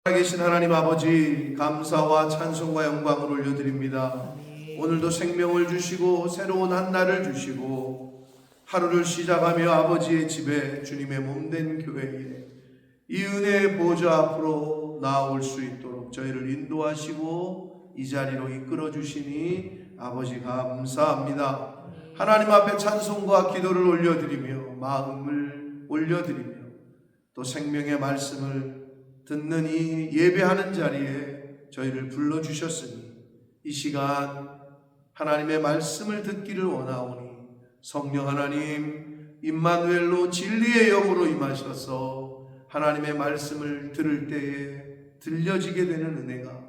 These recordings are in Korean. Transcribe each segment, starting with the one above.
살아계신 하나님 아버지, 감사와 찬송과 영광을 올려드립니다. 오늘도 생명을 주시고 새로운 한 날을 주시고 하루를 시작하며 아버지의 집에 주님의 몸된 교회에 이 은혜의 보좌 앞으로 나아올 수 있도록 저희를 인도하시고 이 자리로 이끌어 주시니 아버지 감사합니다. 하나님 앞에 찬송과 기도를 올려드리며 마음을 올려드리며 또 생명의 말씀을 듣는 이 예배하는 자리에 저희를 불러주셨으니 이 시간 하나님의 말씀을 듣기를 원하오니 성령 하나님 임마누엘로 진리의 영으로 임하셔서 하나님의 말씀을 들을 때에 들려지게 되는 은혜가,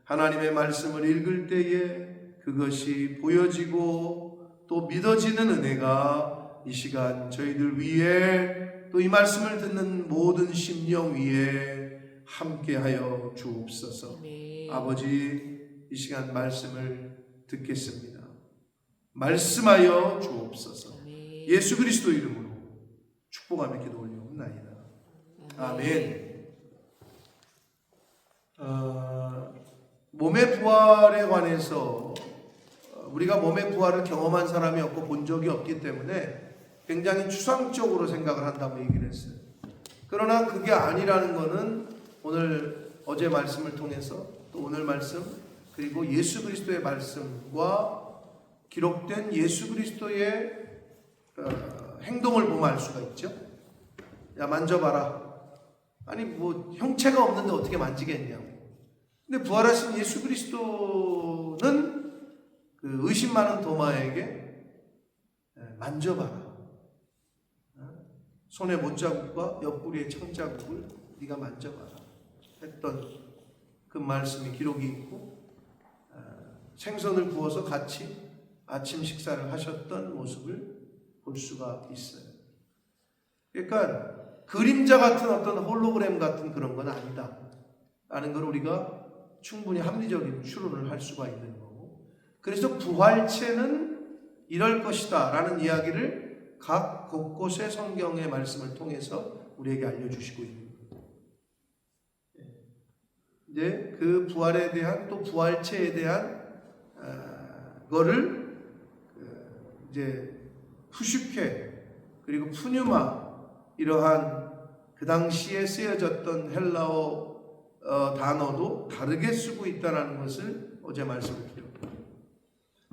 하나님의 말씀을 읽을 때에 그것이 보여지고 또 믿어지는 은혜가 이 시간 저희들 위에 또 이 말씀을 듣는 모든 심령 위에 함께하여 주옵소서. 아버지, 이 시간 말씀을 듣겠습니다. 말씀하여 주옵소서. 예수 그리스도 이름으로 축복하며 기도 올려옵나이다. 아멘. 몸의 부활에 관해서 우리가 몸의 부활을 경험한 사람이 없고 본 적이 없기 때문에 굉장히 추상적으로 생각을 한다고 얘기를 했어요. 그러나 그게 아니라는 것은 오늘 어제 말씀을 통해서 또 오늘 말씀 그리고 예수 그리스도의 말씀과 기록된 예수 그리스도의 행동을 보면 알 수가 있죠. 야, 만져봐라. 아니 뭐 형체가 없는데 어떻게 만지겠냐고. 근데 부활하신 예수 그리스도는 그 의심 많은 도마에게 만져봐라. 손의 못자국과 옆구리의 청자국을 네가 만져봐라 했던 그 말씀이 기록이 있고, 생선을 구워서 같이 아침 식사를 하셨던 모습을 볼 수가 있어요. 그러니까 그림자 같은 어떤 홀로그램 같은 그런 건 아니다 라는 걸 우리가 충분히 합리적인 추론을 할 수가 있는 거고, 그래서 부활체는 이럴 것이다 라는 이야기를 각 곳곳의 성경의 말씀을 통해서 우리에게 알려주시고 있는 거예요. 이제 그 부활에 대한 또 부활체에 대한 거를 이제 푸슈케 그리고 푸뉴마 이러한 그 당시에 쓰여졌던 헬라어 단어도 다르게 쓰고 있다는 것을 어제 말씀을 드렸고,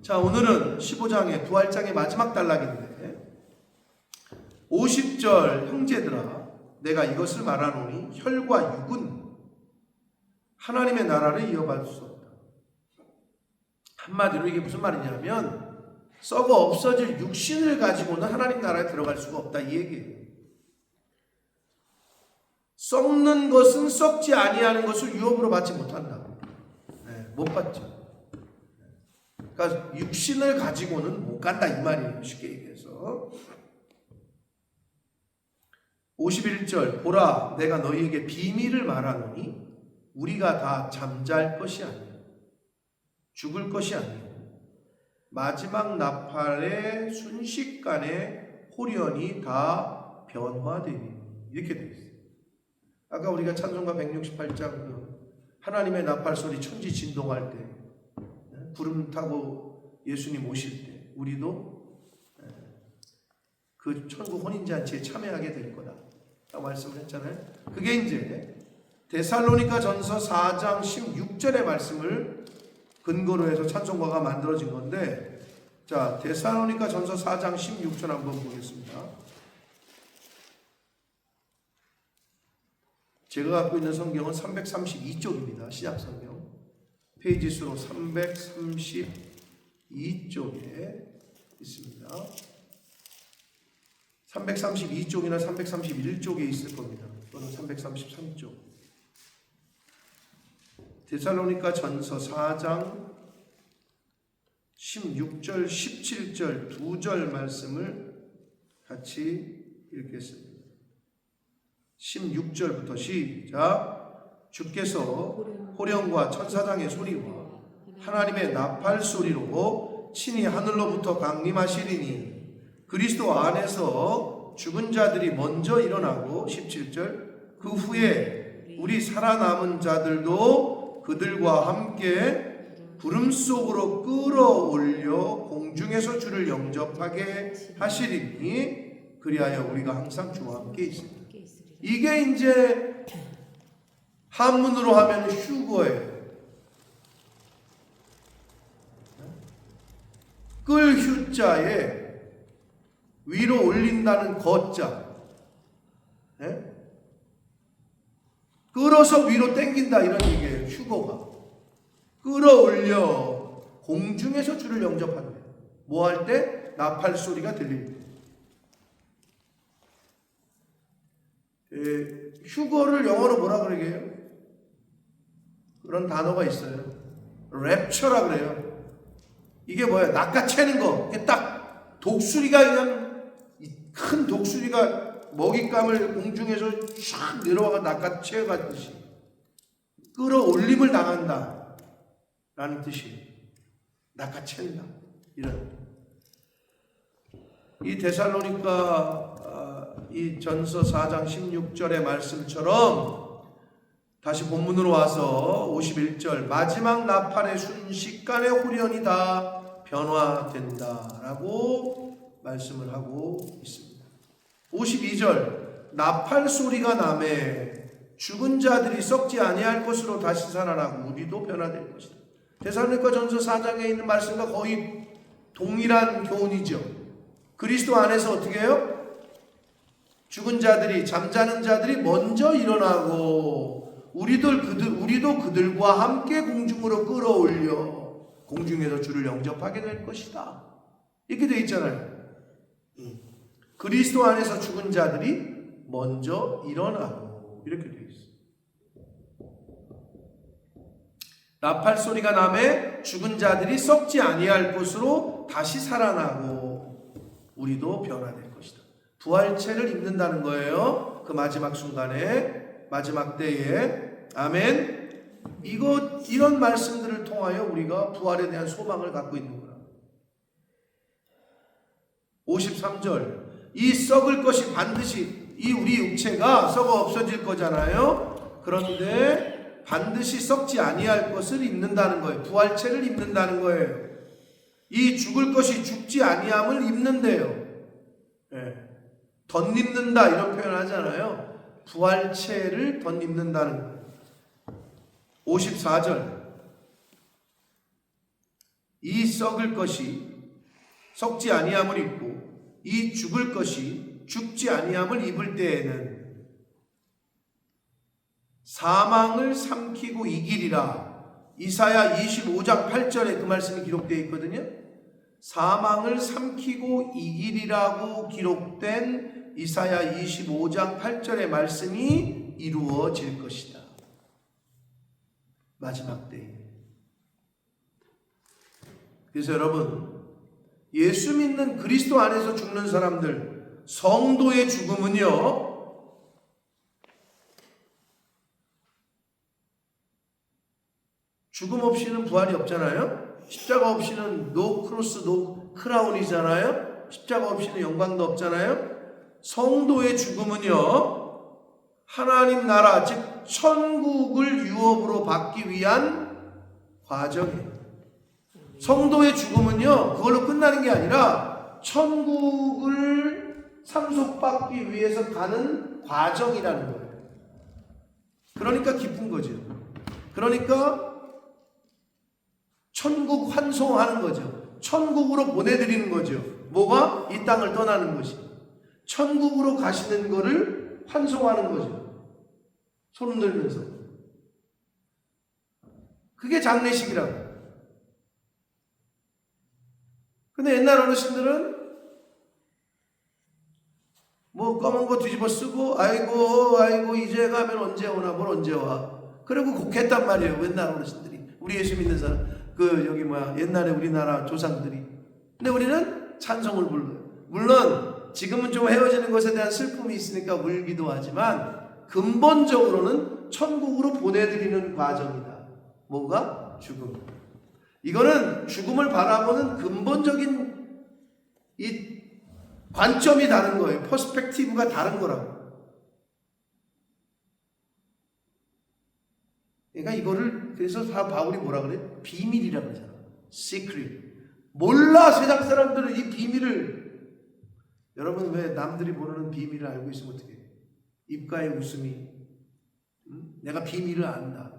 자 오늘은 15장의 부활장의 마지막 단락인데 50절 형제들아 내가 이것을 말하노니 혈과 육은 하나님의 나라를 이어갈 수 없다. 한마디로 이게 무슨 말이냐면 썩어 없어질 육신을 가지고는 하나님 나라에 들어갈 수가 없다 이 얘기예요. 썩는 것은 썩지 아니하는 것을 유업으로 받지 못한다. 못 받죠. 그러니까 육신을 가지고는 못 간다 이 말이에요. 쉽게 얘기해서 51절 보라 내가 너희에게 비밀을 말하노니 우리가 다 잠잘 것이 아니요 죽을 것이 아니요 마지막 나팔의 순식간에 홀연히 다 변화되니 이렇게 되어 있어요. 아까 우리가 찬송가 168장 하나님의 나팔 소리 천지 진동할 때 구름 타고 예수님 오실 때 우리도 그 천국 혼인잔치에 참여하게 될 거다 라고 말씀을 했잖아요. 그게 이제 데살로니가 전서 4장 16절의 말씀을 근거로 해서 찬송가가 만들어진 건데, 자 데살로니가 전서 4장 16절 한번 보겠습니다. 제가 갖고 있는 성경은 332쪽입니다. 시작 성경 페이지 수로 332쪽에 있습니다. 332쪽이나 331쪽에 있을 겁니다. 또는 333쪽. 데살로니가 전서 4장 16절, 17절 두 절 말씀을 같이 읽겠습니다. 16절부터 시작. 주께서 호령과 천사장의 소리와 하나님의 나팔 소리로 친히 하늘로부터 강림하시리니 그리스도 안에서 죽은 자들이 먼저 일어나고 17절 그 후에 우리 살아남은 자들도 그들과 함께 구름 속으로 끌어올려 공중에서 주를 영접하게 하시리니 그리하여 우리가 항상 주와 함께 있으리라. 이게 이제 한문으로 하면 휴거예요. 끌 휴자에 위로 올린다는 거자. 예? 끌어서 위로 당긴다 이런 얘기예요. 휴거가. 끌어올려 공중에서 주를 영접한대. 뭐 할 때? 나팔 소리가 들릴 때. 휴거를 영어로 뭐라 그러게요? 그런 단어가 있어요. 랩처라 그래요. 이게 뭐야? 낚아채는 거. 이게 딱 독수리가 그냥 큰 독수리가 먹잇감을 공중에서 쫙 내려와가 낚아채 갔듯이 끌어올림을 당한다 라는 뜻이에요. 낚아챈다 이런. 이 데살로니가 이 전서 4장 16절의 말씀처럼 다시 본문으로 와서 51절 마지막 나팔의 순식간에 후련이 다 변화된다 라고 말씀을 하고 있습니다. 52절 나팔 소리가 나매 죽은 자들이 썩지 아니할 것으로 다시 살아나고 우리도 변화될 것이다. 데살로니가 전서 4장에 있는 말씀과 거의 동일한 교훈이죠. 그리스도 안에서 어떻게 해요? 죽은 자들이 잠자는 자들이 먼저 일어나고 우리도 그들과 함께 공중으로 끌어올려 공중에서 주를 영접하게 될 것이다. 이렇게 되어 있잖아요. 그리스도 안에서 죽은 자들이 먼저 일어나고 이렇게 되어 있어요. 나팔 소리가 나매 죽은 자들이 썩지 아니할 것으로 다시 살아나고 우리도 변화될 것이다. 부활체를 입는다는 거예요. 그 마지막 순간에, 마지막 때에. 아멘. 이런 말씀들을 통하여 우리가 부활에 대한 소망을 갖고 있는 거라. 53절 이 썩을 것이 반드시 이 우리 육체가 썩어 없어질 거잖아요. 그런데 반드시 썩지 아니할 것을 입는다는 거예요. 부활체를 입는다는 거예요. 이 죽을 것이 죽지 아니함을 입는데요. 예. 덧입는다 이런 표현 하잖아요. 부활체를 덧입는다는 거예요. 54절 이 썩을 것이 썩지 아니함을 입고 이 죽을 것이 죽지 아니함을 입을 때에는 사망을 삼키고 이기리라. 이사야 25장 8절에 그 말씀이 기록되어 있거든요. 사망을 삼키고 이기리라고 기록된 이사야 25장 8절의 말씀이 이루어질 것이다. 마지막 때에. 그래서 여러분, 예수 믿는 그리스도 안에서 죽는 사람들, 성도의 죽음은요, 죽음 없이는 부활이 없잖아요. 십자가 없이는 노 크로스 노 크라운이잖아요. 십자가 없이는 영광도 없잖아요. 성도의 죽음은요, 하나님 나라 즉 천국을 유업으로 받기 위한 과정이에요. 성도의 죽음은요, 그걸로 끝나는 게 아니라 천국을 상속받기 위해서 가는 과정이라는 거예요. 그러니까 기쁜 거죠. 그러니까 천국 환송하는 거죠. 천국으로 보내드리는 거죠. 뭐가? 이 땅을 떠나는 것이. 천국으로 가시는 거를 환송하는 거죠. 손 들면서. 그게 장례식이라고. 근데 옛날 어르신들은 뭐 검은 거 뒤집어 쓰고 아이고 이제 가면 언제 오나 뭘 언제 와. 그리고 곡했단 말이에요. 옛날 어르신들이. 우리 예수 믿는 사람. 옛날에 우리나라 조상들이. 근데 우리는 찬송을 불러요. 물론 지금은 좀 헤어지는 것에 대한 슬픔이 있으니까 울기도 하지만 근본적으로는 천국으로 보내드리는 과정이다. 뭐가? 죽음. 이거는 죽음을 바라보는 근본적인 이 관점이 다른 거예요. 퍼스펙티브가 다른 거라고. 그러니까 이거를 그래서 바울이 뭐라 그래? 비밀이라고 그러잖아. secret. 몰라. 세상 사람들은 이 비밀을. 여러분 왜 남들이 모르는 비밀을 알고 있으면 어떻게 해? 입가에 웃음이 내가 비밀을 안다.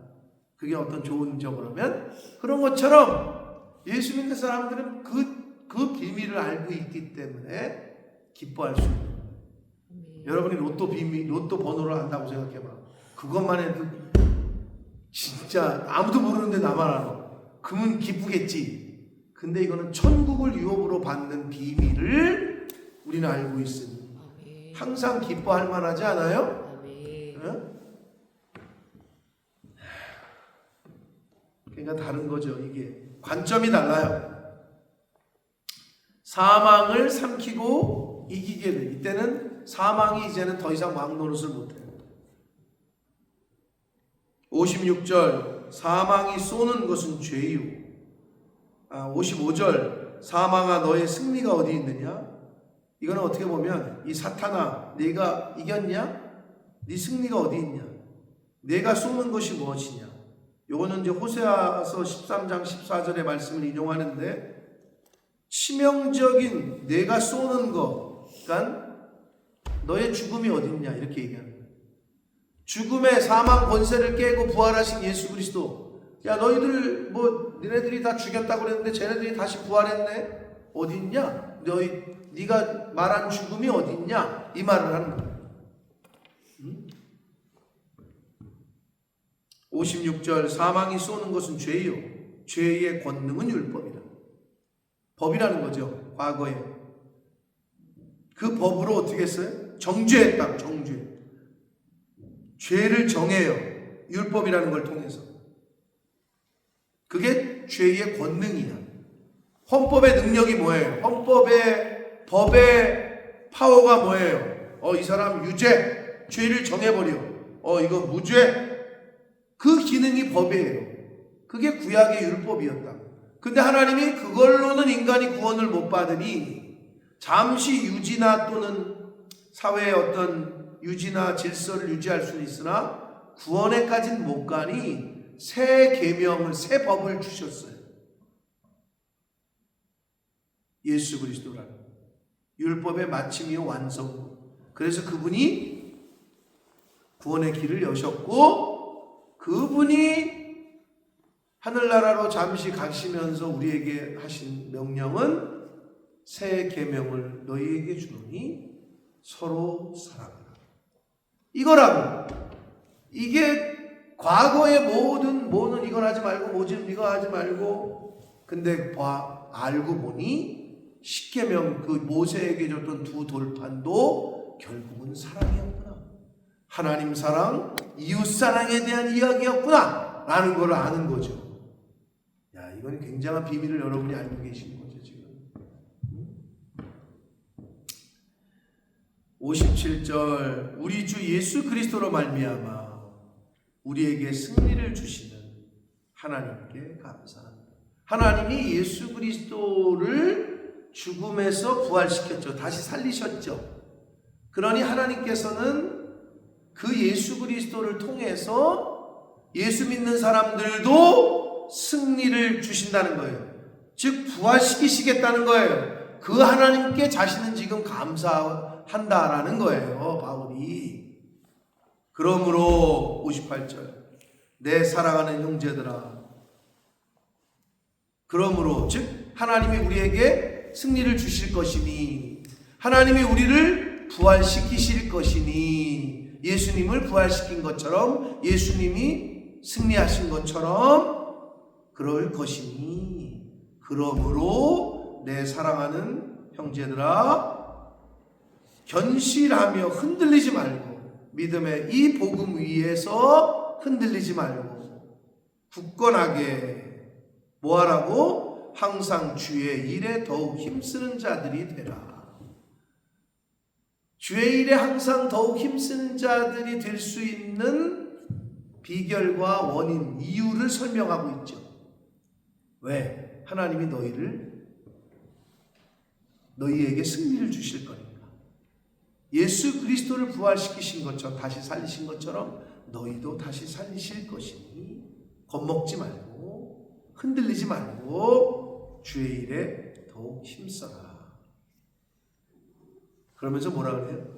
그게 어떤 좋은 적으로면 그런 것처럼 예수 믿는 사람들은 그 비밀을 알고 있기 때문에 기뻐할 수 있는. 여러분이 로또 번호를 안다고 생각해봐. 그것만 해도 진짜 아무도 모르는데 나만 알아. 그러면 기쁘겠지. 근데 이거는 천국을 유업으로 받는 비밀을 우리는 알고 있으니 항상 기뻐할 만하지 않아요? 응? 그러니까 다른 거죠. 이게 관점이 달라요. 사망을 삼키고 이기게 돼. 이때는 사망이 이제는 더 이상 왕 노릇을 못해요. 56절 사망이 쏘는 것은 죄요. 55절 사망아 너의 승리가 어디 있느냐? 이거는 어떻게 보면 이 사탄아 네가 이겼냐? 네 승리가 어디 있냐? 내가 쏘는 것이 무엇이냐? 요거는 이제 호세아서 13장 14절의 말씀을 인용하는데 치명적인 내가 쏘는 거, 그러니까 너의 죽음이 어딨냐 이렇게 얘기하는 거예요. 죽음의 사망 권세를 깨고 부활하신 예수 그리스도. 야 너희들 너네들이 다 죽였다고 그랬는데 쟤네들이 다시 부활했네. 어딨냐? 네가 말한 죽음이 어딨냐? 이 말을 하는 거예요. 56절 사망이 쏘는 것은 죄요. 죄의 권능은 율법이다. 법이라는 거죠. 과거에. 그 법으로 어떻게 했어요? 정죄했다. 정죄. 죄를 정해요. 율법이라는 걸 통해서. 그게 죄의 권능이야. 헌법의 능력이 뭐예요? 법의 파워가 뭐예요? 이 사람 유죄. 죄를 정해버려. 이거 무죄. 그 기능이 법이에요. 그게 구약의 율법이었다. 근데 하나님이 그걸로는 인간이 구원을 못 받으니 잠시 유지나 또는 사회의 어떤 유지나 질서를 유지할 수는 있으나 구원에까지는 못 가니 새 계명을, 새 법을 주셨어요. 예수 그리스도라는 율법의 마침이요 완성. 그래서 그분이 구원의 길을 여셨고 그분이 하늘나라로 잠시 가시면서 우리에게 하신 명령은 새 계명을 너희에게 주노니 서로 사랑하라. 이거라고. 이게 과거의 뭐는 이건 하지 말고 뭐는 이거 하지 말고. 근데 알고 보니 십계명 그 모세에게 줬던 두 돌판도 결국은 사랑이었구나. 하나님 사랑, 이웃 사랑에 대한 이야기였구나 라는 걸 아는 거죠. 야, 이건 굉장한 비밀을 여러분이 알고 계시는 거죠 지금. 57절 우리 주 예수 그리스도로 말미암아 우리에게 승리를 주시는 하나님께 감사합니다. 하나님이 예수 그리스도를 죽음에서 부활시켰죠. 다시 살리셨죠. 그러니 하나님께서는 그 예수 그리스도를 통해서 예수 믿는 사람들도 승리를 주신다는 거예요. 즉 부활시키시겠다는 거예요. 그 하나님께 자신은 지금 감사한다라는 거예요. 바울이. 그러므로 58절 내 사랑하는 형제들아 그러므로 즉 하나님이 우리에게 승리를 주실 것이니 하나님이 우리를 부활시키실 것이니 예수님을 부활시킨 것처럼 예수님이 승리하신 것처럼 그럴 것이니 그러므로 내 사랑하는 형제들아 견실하며 흔들리지 말고 믿음의 이 복음 위에서 흔들리지 말고 굳건하게 뭐하라고? 항상 주의 일에 더욱 힘쓰는 자들이 되라. 주의 일에 항상 더욱 힘쓰는 자들이 될 수 있는 비결과 원인, 이유를 설명하고 있죠. 왜? 하나님이 너희에게 승리를 주실 거니까. 예수 그리스도를 부활시키신 것처럼 다시 살리신 것처럼 너희도 다시 살리실 것이니 겁먹지 말고 흔들리지 말고 주의 일에 더욱 힘써라. 그러면서 뭐라 그래요?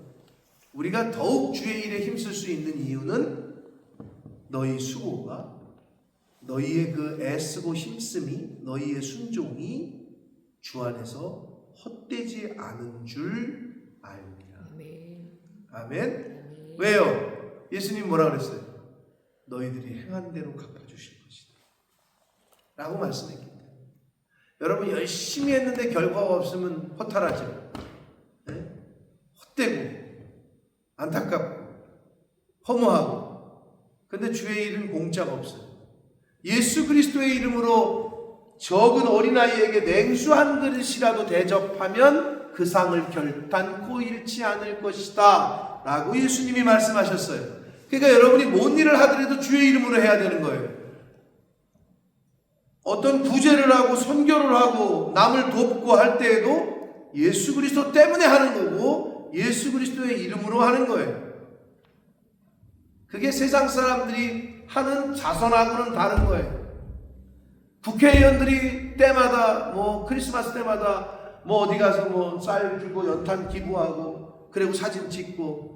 우리가 더욱 주의 일에 힘쓸 수 있는 이유는 너희 수고가, 너희의 그 애쓰고 힘씀이, 너희의 순종이 주 안에서 헛되지 않은 줄 알리라. 아멘. 왜요? 예수님 뭐라 그랬어요? 너희들이 행한 대로 갚아주실 것이다 라고 말씀했기 때문에. 여러분 열심히 했는데 결과가 없으면 허탈하죠. 네? 헛되고 안타깝고 허무하고. 근데 주의 일은 공짜가 없어요. 예수 그리스도의 이름으로 적은 어린아이에게 냉수 한 그릇이라도 대접하면 그 상을 결단코 잃지 않을 것이다 라고 예수님이 말씀하셨어요. 그러니까 여러분이 뭔 일을 하더라도 주의 이름으로 해야 되는 거예요. 어떤 구제를 하고 선교를 하고 남을 돕고 할 때에도 예수 그리스도 때문에 하는 거고 예수 그리스도의 이름으로 하는 거예요. 그게 세상 사람들이 하는 자선하고는 다른 거예요. 국회의원들이 때마다 크리스마스 때마다 어디 가서 쌀 주고 연탄 기부하고 그리고 사진 찍고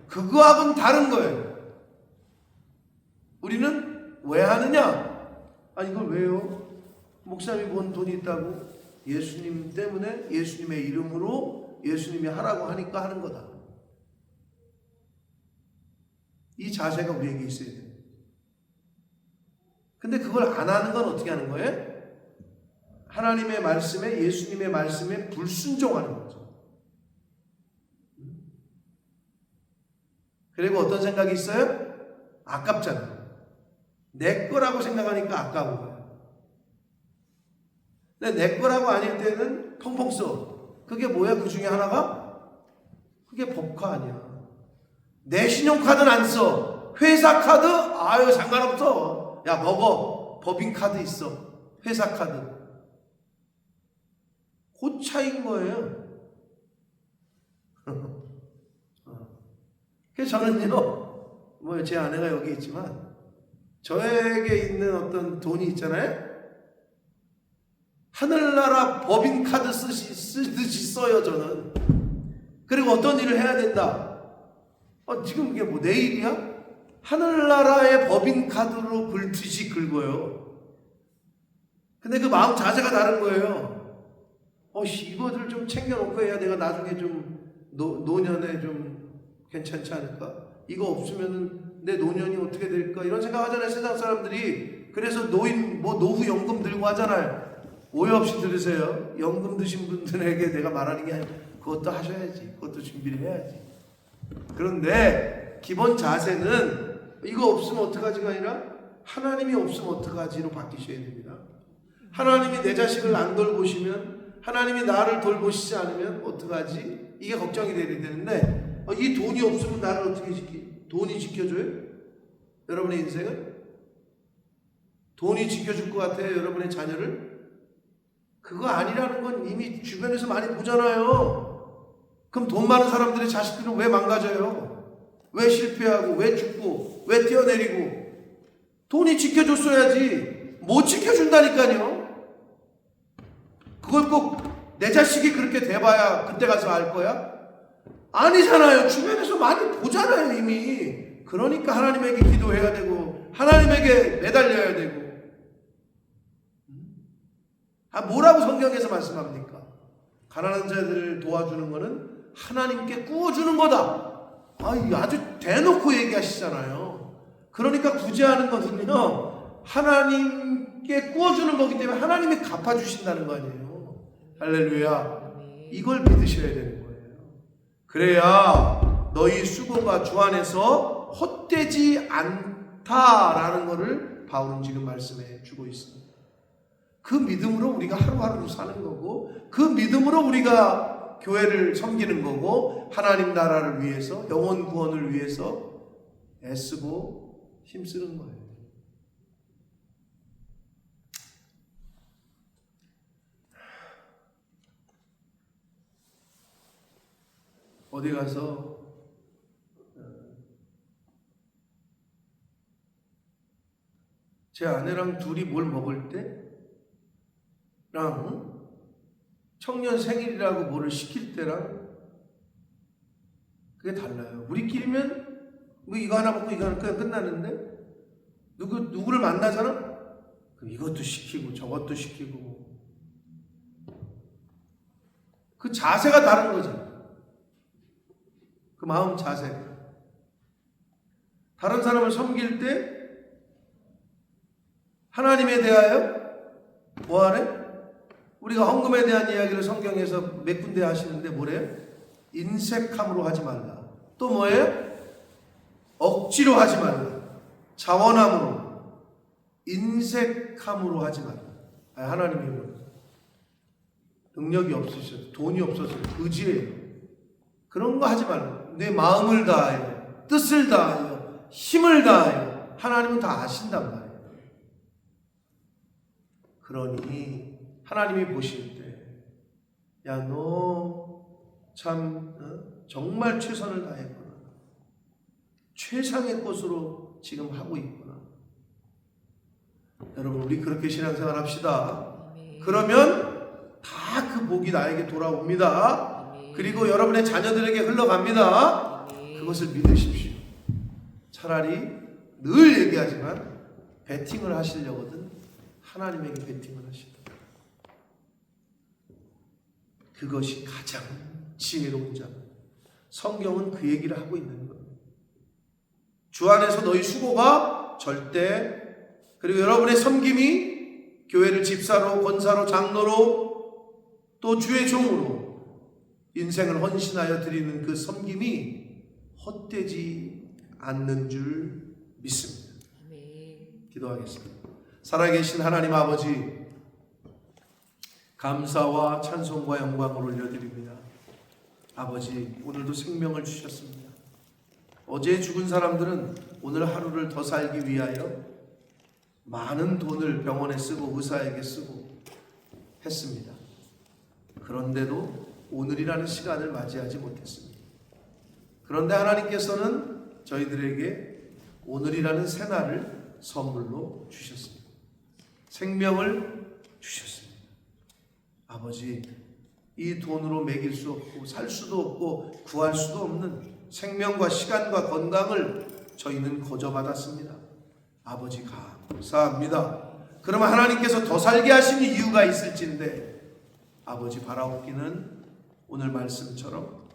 그거하고는 다른 거예요. 우리는 왜 하느냐? 아니 이걸 왜요? 목사님이 번 돈이 있다고? 예수님 때문에 예수님의 이름으로 예수님이 하라고 하니까 하는 거다. 이 자세가 우리에게 있어야 돼요. 근데 그걸 안 하는 건 어떻게 하는 거예요? 하나님의 말씀에, 예수님의 말씀에 불순종하는 거죠. 그리고 어떤 생각이 있어요? 아깝잖아요. 내 거라고 생각하니까 아까운 거예요. 근데 내 거라고 아닐 때는 펑펑 써. 그게 뭐야? 그 중에 하나가? 그게 법카 아니야. 내 신용카드는 안 써. 회사 카드? 아유 상관없어. 야 먹어. 법인카드 있어. 회사 카드. 그 차이인 거예요. 그래서 저는요, 제 아내가 여기 있지만 저에게 있는 어떤 돈이 있잖아요. 하늘나라 법인카드 쓰듯이 써요 저는. 그리고 어떤 일을 해야 된다. 지금 이게 내 일이야? 하늘나라의 법인카드로 긁듯이 긁어요. 근데 그 마음 자세가 다른 거예요. 이거를 좀 챙겨놓고 해야 내가 나중에 좀 노년에 좀 괜찮지 않을까? 이거 없으면 내 노년이 어떻게 될까? 이런 생각 하잖아요 세상 사람들이. 그래서 노후연금 들고 하잖아요. 오해 없이 들으세요. 연금 드신 분들에게 내가 말하는 게 아니라 그것도 하셔야지. 그것도 준비를 해야지. 그런데 기본 자세는 이거 없으면 어떡하지가 아니라 하나님이 없으면 어떡하지로 바뀌셔야 됩니다. 하나님이 내 자식을 안 돌보시면, 하나님이 나를 돌보시지 않으면 어떡하지? 이게 걱정이 되는데 이 돈이 없으면 나를 어떻게 돈이 지켜줘요? 여러분의 인생을? 돈이 지켜줄 것 같아요? 여러분의 자녀를? 그거 아니라는 건 이미 주변에서 많이 보잖아요. 그럼 돈 많은 사람들의 자식들은 왜 망가져요? 왜 실패하고, 왜 죽고, 왜 뛰어내리고? 돈이 지켜줬어야지. 못 지켜준다니까요. 그걸 꼭 내 자식이 그렇게 돼봐야 그때 가서 알 거야? 아니잖아요. 주변에서 많이 보잖아요 이미. 그러니까 하나님에게 기도해야 되고 하나님에게 매달려야 되고. 뭐라고 성경에서 말씀합니까? 가난한 자들을 도와주는 거는 하나님께 구워주는 거다. 아주 대놓고 얘기하시잖아요. 그러니까 구제하는 것은요 하나님께 구워주는 거기 때문에 하나님이 갚아주신다는 거 아니에요. 할렐루야. 이걸 믿으셔야 되는 거예요. 그래야 너희 수고가 주 안에서 헛되지 않다라는 것을 바울은 지금 말씀해 주고 있습니다. 그 믿음으로 우리가 하루하루 사는 거고, 그 믿음으로 우리가 교회를 섬기는 거고, 하나님 나라를 위해서, 영혼 구원을 위해서 애쓰고 힘쓰는 거예요. 어디 가서 제 아내랑 둘이 뭘 먹을 때랑 청년 생일이라고 뭐를 시킬 때랑 그게 달라요. 우리끼리면 이거 하나 먹고 이거 하나 그냥 끝나는데 누구를 만나잖아? 그럼 이것도 시키고 저것도 시키고 그 자세가 다른 거죠. 그 마음 자세. 다른 사람을 섬길 때 하나님에 대하여 뭐하래? 우리가 헌금에 대한 이야기를 성경에서 몇 군데 하시는데 뭐래요? 인색함으로 하지 말라. 또 뭐예요? 억지로 하지 말라. 자원함으로, 인색함으로 하지 말라. 하나님이 능력이 없으셔서, 돈이 없어서 의지예요. 그런 거 하지 말라. 내 마음을 다하여, 뜻을 다하여, 힘을 다하여. 하나님은 다 아신단 말이에요. 그러니 하나님이 보실 때, 야, 너 참 정말 최선을 다했구나. 최상의 것으로 지금 하고 있구나. 여러분, 우리 그렇게 신앙생활 합시다. 그러면 다 그 복이 나에게 돌아옵니다. 그리고 여러분의 자녀들에게 흘러갑니다. 그것을 믿으십시오. 차라리 늘 얘기하지만 베팅을 하시려거든 하나님에게 베팅을 하시다. 그것이 가장 지혜로운 자. 성경은 그 얘기를 하고 있는 거예요. 주 안에서 너희 수고가 절대, 그리고 여러분의 섬김이 교회를 집사로, 권사로, 장로로, 또 주의 종으로 인생을 헌신하여 드리는 그 섬김이 헛되지 않는 줄 믿습니다. 기도하겠습니다. 살아계신 하나님 아버지, 감사와 찬송과 영광을 올려드립니다. 아버지, 오늘도 생명을 주셨습니다. 어제 죽은 사람들은 오늘 하루를 더 살기 위하여 많은 돈을 병원에 쓰고 의사에게 쓰고 했습니다. 그런데도 오늘이라는 시간을 맞이하지 못했습니다. 그런데 하나님께서는 저희들에게 오늘이라는 새날을 선물로 주셨습니다. 생명을 주셨습니다. 아버지, 이 돈으로 먹일 수 없고 살 수도 없고 구할 수도 없는 생명과 시간과 건강을 저희는 거저받았습니다. 아버지, 감사합니다. 그러면 하나님께서 더 살게 하신 이유가 있을진데, 아버지, 바라옵기는 오늘 말씀처럼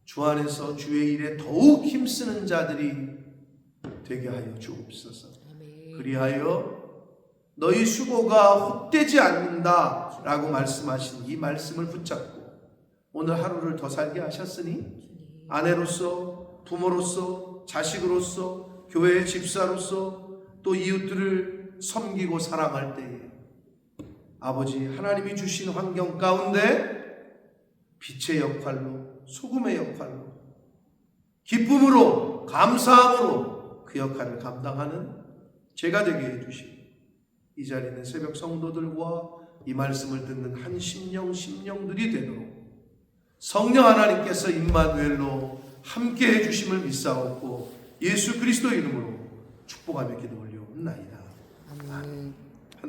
주 안에서 주의 일에 더욱 힘쓰는 자들이 되게 하여 주옵소서. 그리하여 너희 수고가 헛되지 않는다 라고 말씀하신 이 말씀을 붙잡고 오늘 하루를 더 살게 하셨으니 아내로서, 부모로서, 자식으로서, 교회의 집사로서, 또 이웃들을 섬기고 사랑할 때에 아버지, 하나님이 주신 환경 가운데 빛의 역할로, 소금의 역할로, 기쁨으로, 감사함으로 그 역할을 감당하는 제가 되게 해주시고, 이 자리에 있는 새벽 성도들과 이 말씀을 듣는 한 심령들이 되도록 성령 하나님께서 임마누엘로 함께 해주심을 믿사옵고 예수 그리스도 이름으로 축복하며 기도 올려옵나이다. 아멘.